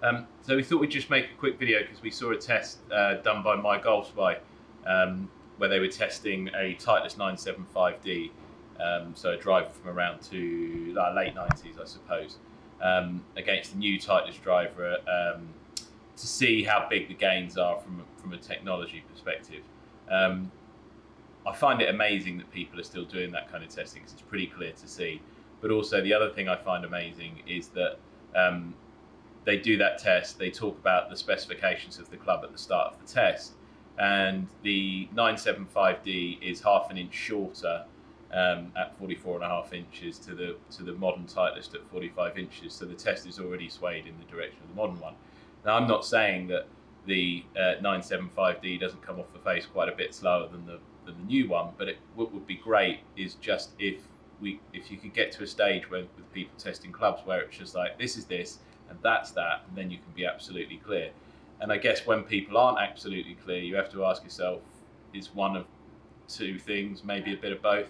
So we thought we'd just make a quick video because we saw a test done by My Golf Spy where they were testing a Titleist 975D, so a driver from around to late 90s, I suppose, against the new Titleist driver to see how big the gains are from a technology perspective. I find it amazing that people are still doing that kind of testing because it's pretty clear to see. But also the other thing I find amazing is that they do that test, they talk about the specifications of the club at the start of the test, and the 975D is half an inch shorter at 44.5 inches to the modern Titleist at 45 inches. So the test is already swayed in the direction of the modern one. Now, I'm not saying that the 975D doesn't come off the face quite a bit slower than the new one, but what would be great is just if you could get to a stage where with people testing clubs where it's just like this is this and that's that, and then you can be absolutely clear. And I guess when people aren't absolutely clear, you have to ask yourself, is one of two things, maybe a bit of both.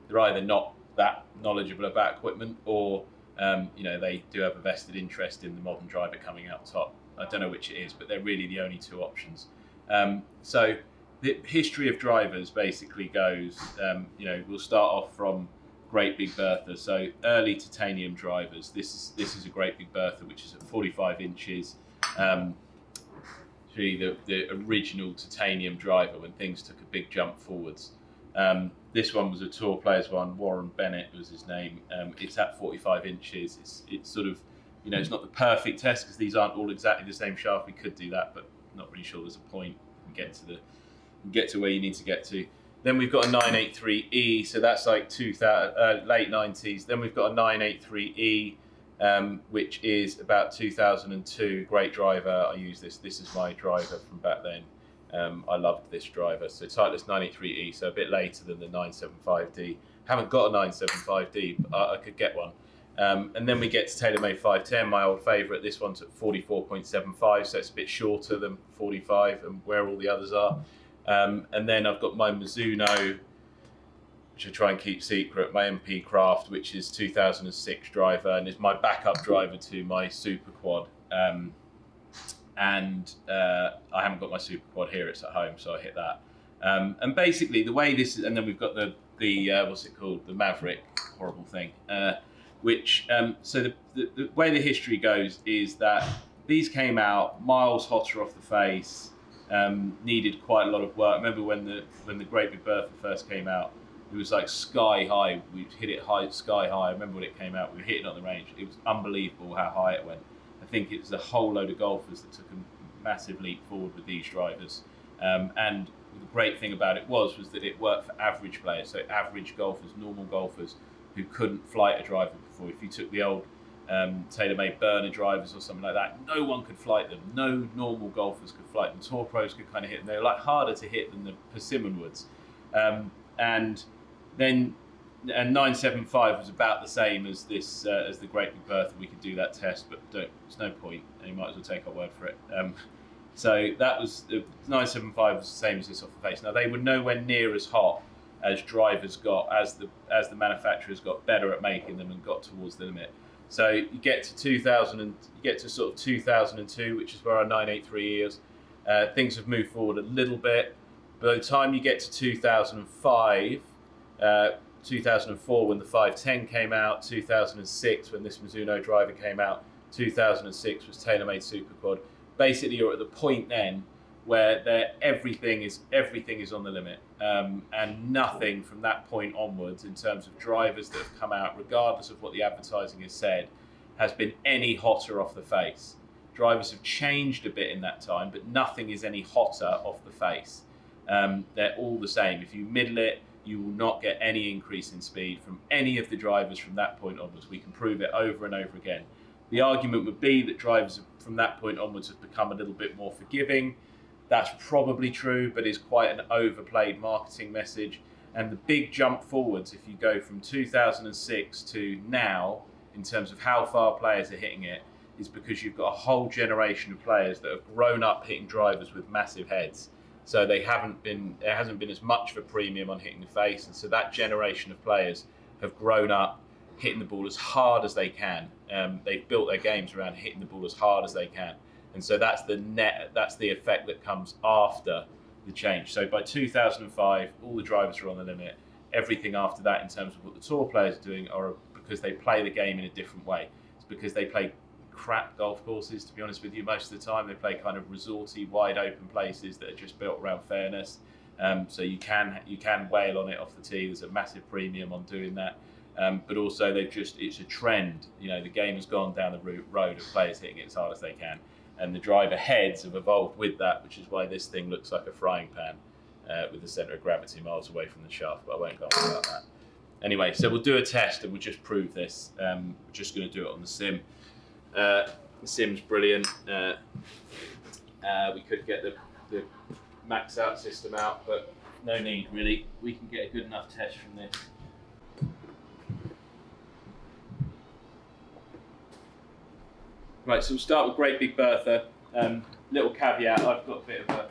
They're either not that knowledgeable about equipment, or they do have a vested interest in the modern driver coming out top. I don't know which it is, but they're really the only two options. So the history of drivers basically goes, we'll start off from Great Big Bertha, so early titanium drivers. This is a Great Big Bertha, which is at 45 inches. Really the original titanium driver when things took a big jump forwards. This one was a Tour Players one. Warren Bennett was his name. It's at 45 inches. It's sort of, it's not the perfect test because these aren't all exactly the same shaft. We could do that, but I'm not really sure there's a point. Get to where you need to get to. Then we've got a 983E, so that's like late 90s. Then we've got a 983E, which is about 2002. Great driver. I use this. This is my driver from back then. I loved this driver. So Titleist 983E, so a bit later than the 975D. Haven't got a 975D, but I could get one. And then we get to TaylorMade 510, my old favourite. This one's at 44.75, so it's a bit shorter than 45 and where all the others are. And then I've got my Mizuno, which I try and keep secret, my MP Craft, which is 2006 driver and is my backup driver to my Super Quad. And I haven't got my Super Quad here, it's at home, so I hit that. And basically the way this is, and then we've got the what's it called? The Maverick, horrible thing. So the way the history goes is that these came out miles hotter off the face, needed quite a lot of work. I remember when the Great Big Bertha first came out, it was like sky high. We hit it sky high. I remember when it came out, we were hitting on the range. It was unbelievable how high it went. I think it was a whole load of golfers that took a massive leap forward with these drivers. And the great thing about it was that it worked for average players, so average golfers, normal golfers who couldn't flight a driver before. If you took the old TaylorMade burner drivers or something like that, no one could flight them. No normal golfers could flight them. Tour pros could kind of hit them. They were like harder to hit than the Persimmon woods. And 975 was about the same as this as the Great Big Bertha. We could do that test, but there's no point. You might as well take our word for it. So that was the 975 was the same as this off the face. Now they were nowhere near as hot as drivers got, as the manufacturers got better at making them and got towards the limit. So you get to 2000 and you get to sort of 2002, which is where our 983 is. Things have moved forward a little bit. By the time you get to 2005, 2004 when the 510 came out, 2006 when this Mizuno driver came out, 2006 was TaylorMade Super Quad. Basically, you're at the point then where everything is on the limit, and nothing from that point onwards in terms of drivers that have come out, regardless of what the advertising has said, has been any hotter off the face. Drivers have changed a bit in that time, but nothing is any hotter off the face. They're all the same. If you middle it, you will not get any increase in speed from any of the drivers from that point onwards. We can prove it over and over again. The argument would be that drivers from that point onwards have become a little bit more forgiving. That's probably true, but is quite an overplayed marketing message. And the big jump forwards, if you go from 2006 to now, in terms of how far players are hitting it, is because you've got a whole generation of players that have grown up hitting drivers with massive heads. So there hasn't been as much of a premium on hitting the face, and so that generation of players have grown up hitting the ball as hard as they can. They've built their games around hitting the ball as hard as they can, and so that's the effect that comes after the change. So by 2005, all the drivers are on the limit. Everything after that, in terms of what the tour players are doing, are because they play the game in a different way. It's because they play crap golf courses, to be honest with you. Most of the time they play kind of resorty, wide open places that are just built around fairness. So you can wail on it off the tee. There's a massive premium on doing that. But also it's a trend. You know, the game has gone down the road of players hitting it as hard as they can, and the driver heads have evolved with that, which is why this thing looks like a frying pan with the centre of gravity miles away from the shaft. But I won't go on about that. Anyway, so we'll do a test and we'll just prove this. We're just going to do it on the sim. The sim's brilliant. We could get the max out system out, but no need really. We can get a good enough test from this. Right, so we'll start with Great Big Bertha. Little caveat: I've got a bit of I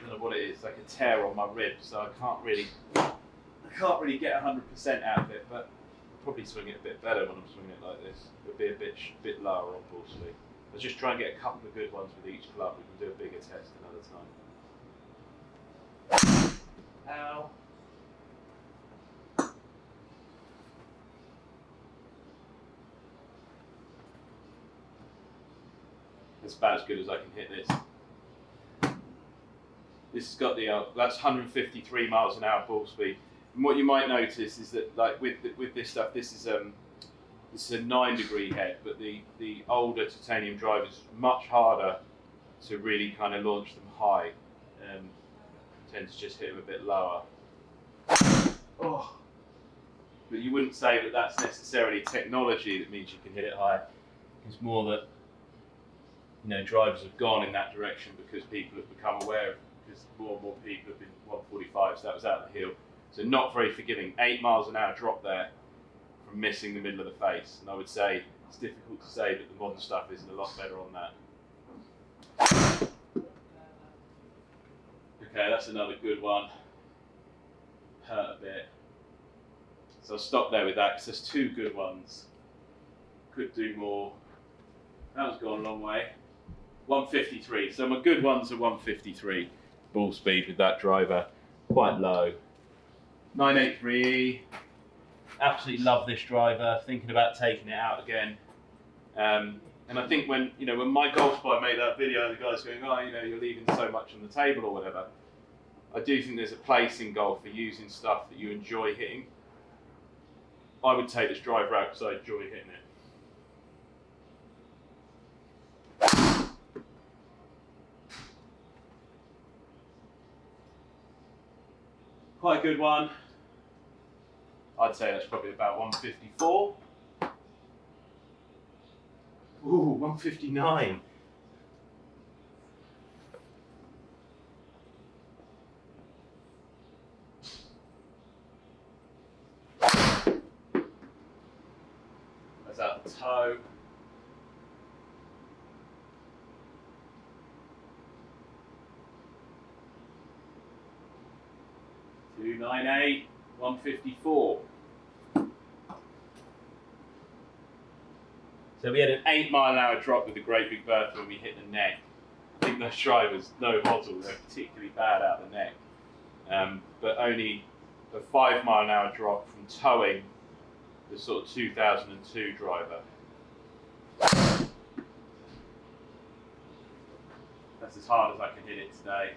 don't know what it is, like a tear on my rib, so I can't really get 100% out of it, but I'll probably swing it a bit better when I'm swinging it like this. It'll be a bit lower on ball speed. Let's just try and get a couple of good ones with each club. We can do a bigger test another time. Ow. That's about as good as I can hit this. This has got that's 153 miles an hour ball speed. And what you might notice is that, like with this stuff, this is a 9-degree head, but the older titanium drivers is much harder to really kind of launch them high. Tend to just hit them a bit lower. Oh. But you wouldn't say that that's necessarily technology that means you can hit it high. It's more that, you know, drivers have gone in that direction because people have become aware of it, because more and more people have been 145, so that was out the hill. So not very forgiving. 8 miles an hour drop there from missing the middle of the face. And I would say it's difficult to say that the modern stuff isn't a lot better on that. Okay, that's another good one. Hurt a bit. So I'll stop there with that because there's 2 good ones. Could do more. That was gone a long way. 153. So my good ones are 153 ball speed with that driver. Quite low. 983E. Absolutely love this driver. Thinking about taking it out again. And I think when my golf spy made that video, and the guy's going, "Oh, you're leaving so much on the table or whatever." I do think there's a place in golf for using stuff that you enjoy hitting. I would take this driver out because I enjoy hitting it. Quite a good one. I'd say that's probably about 154. Ooh, 159. That's out the toe. .298, 154. So we had an 8 mile an hour drop with the Great Big Bertha when we hit the neck. I think those drivers, no hozzle, they're particularly bad out the neck. But only a 5 mile an hour drop from towing the sort of 2002 driver. That's as hard as I can hit it today.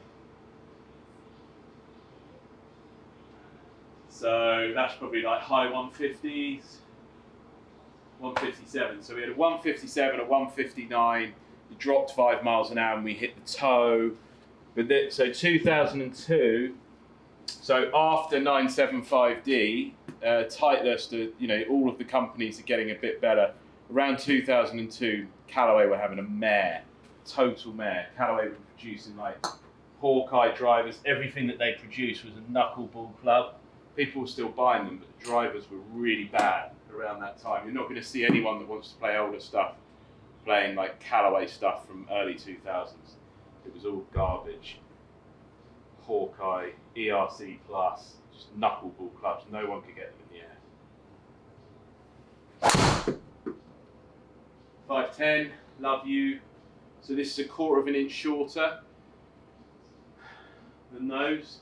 So that's probably like high 150s. 157. So we had a 157, a 159. We dropped 5 miles an hour and we hit the toe. So 2002. So after 975D, Titleist, all of the companies are getting a bit better. Around 2002, Callaway were having a mare, total mare. Callaway were producing like Hawkeye drivers. Everything that they produced was a knuckleball club. People were still buying them, but the drivers were really bad around that time. You're not going to see anyone that wants to play older stuff playing like Callaway stuff from early 2000s. It was all garbage. Hawkeye, ERC Plus, just knuckleball clubs. No one could get them in 510, love you. So this is 1/4 of an inch shorter than those.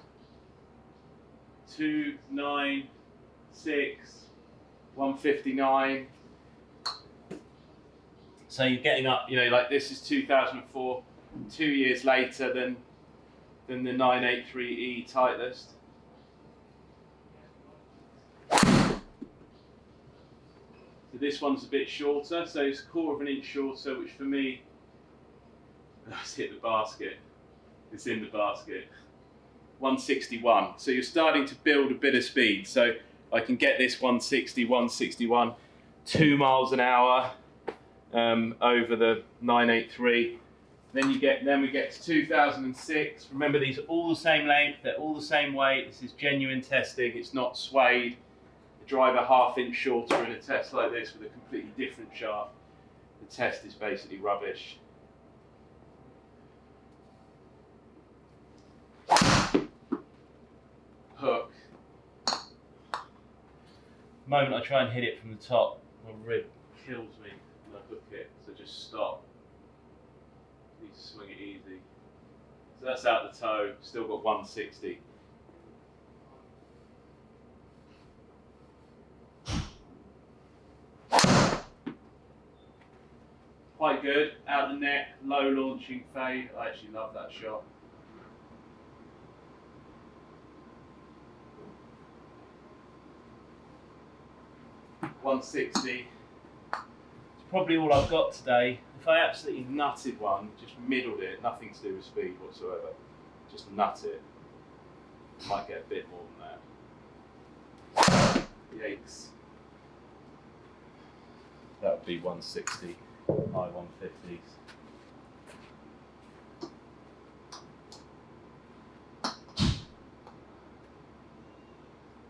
296, 159. So you're getting up, like this is 2004, 2 years later than the 983E Titleist. So this one's a bit shorter, so it's 1/4 of an inch shorter, which for me, let's hit the basket. It's in the basket. 161. So you're starting to build a bit of speed. So I can get this 160, 161, 2 miles an hour over the 983. Then we get to 2006. Remember, these are all the same length, they're all the same weight. This is genuine testing, it's not suede. The driver 1/2 inch shorter in a test like this with a completely different shaft. The test is basically rubbish. Hook. The moment I try and hit it from the top, my rib kills me when I hook it, so just stop. Need to swing it easy. So that's out the toe, still got 160. Quite good, out the neck, low launching fade. I actually love that shot. $160. It's probably all I've got today. If I absolutely nutted one, just middled it, nothing to do with speed whatsoever, just nut it, might get a bit more than that. Yikes. That would be 160, high 150s.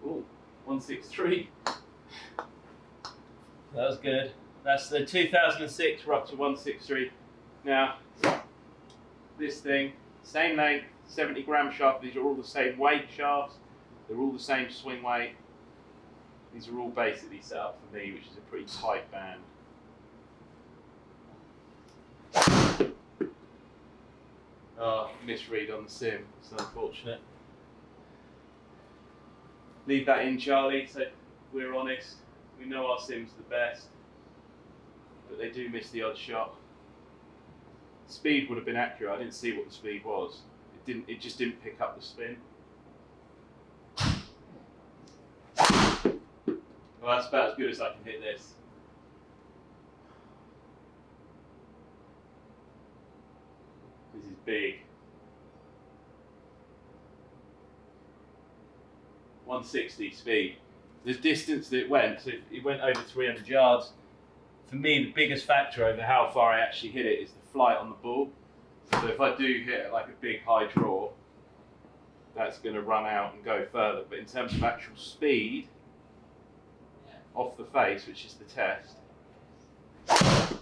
Oh, 163. That was good. That's the 2006, we're up to 163. Now, this thing, same length, 70 gram shaft. These are all the same weight shafts. They're all the same swing weight. These are all basically set up for me, which is a pretty tight band. Oh, misread on the sim, it's unfortunate. Leave that in, Charlie, so we're honest. We know our sim's the best, but they do miss the odd shot. Speed would have been accurate. I didn't see what the speed was. It just didn't pick up the spin. Well, that's about as good as I can hit this. This is big. 160 speed. The distance that it went, so it went over 300 yards. For me, the biggest factor over how far I actually hit it is the flight on the ball. So if I do hit like a big high draw, that's going to run out and go further. But in terms of actual speed, off the face, which is the test, so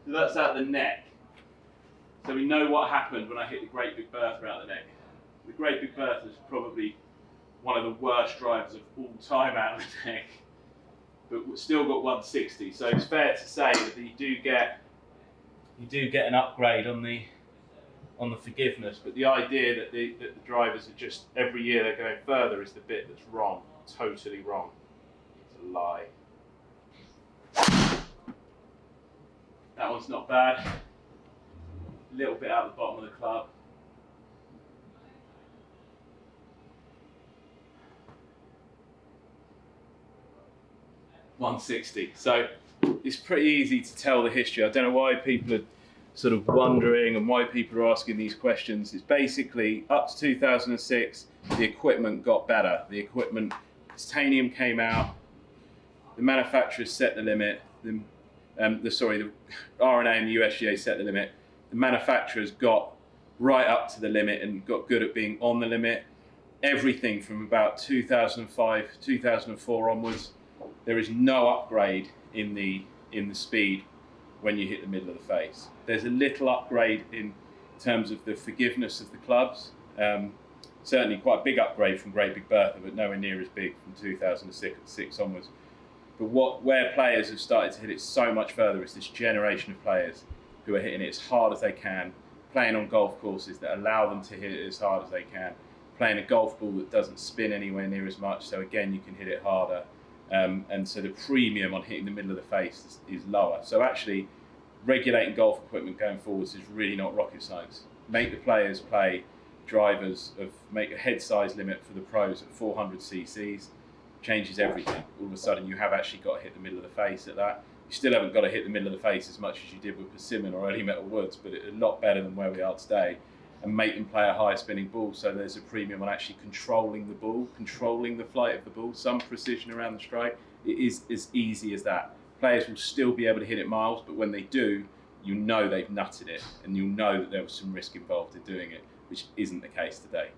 that's out the neck. So we know what happened when I hit the Great Big Bertha out the neck. The Great Big Bertha is probably one of the worst drivers of all time out of the neck, but we've still got 160. So it's fair to say that you do get an upgrade on the forgiveness. But the idea that the drivers are just every year they're going further is the bit that's wrong, totally wrong. It's a lie. That one's not bad. A little bit out the bottom of the club. $160. So it's pretty easy to tell the history. I don't know why people are sort of wondering and why people are asking these questions. It's basically up to 2006, the equipment got better. The equipment, titanium came out, the manufacturers set the limit, the RNA and the USGA set the limit. The manufacturers got right up to the limit and got good at being on the limit. Everything from about 2005, 2004 onwards, there is no upgrade in the speed when you hit the middle of the face. There's a little upgrade in terms of the forgiveness of the clubs. Certainly quite a big upgrade from Great Big Bertha, but nowhere near as big from 2006 onwards. But where players have started to hit it so much further is this generation of players who are hitting it as hard as they can, playing on golf courses that allow them to hit it as hard as they can, playing a golf ball that doesn't spin anywhere near as much, so again you can hit it harder. And so the premium on hitting the middle of the face is lower. So actually, regulating golf equipment going forwards is really not rocket science. Make the players play drivers make a head size limit for the pros at 400 cc's, changes everything. All of a sudden you have actually got to hit the middle of the face at that. You still haven't got to hit the middle of the face as much as you did with Persimmon or early metal woods, but a lot better than where we are today. And make them play a higher spinning ball, so there's a premium on actually controlling the ball, controlling the flight of the ball, some precision around the strike. It is as easy as that. Players will still be able to hit it miles, but when they do, you know they've nutted it, and you'll know that there was some risk involved in doing it, which isn't the case today.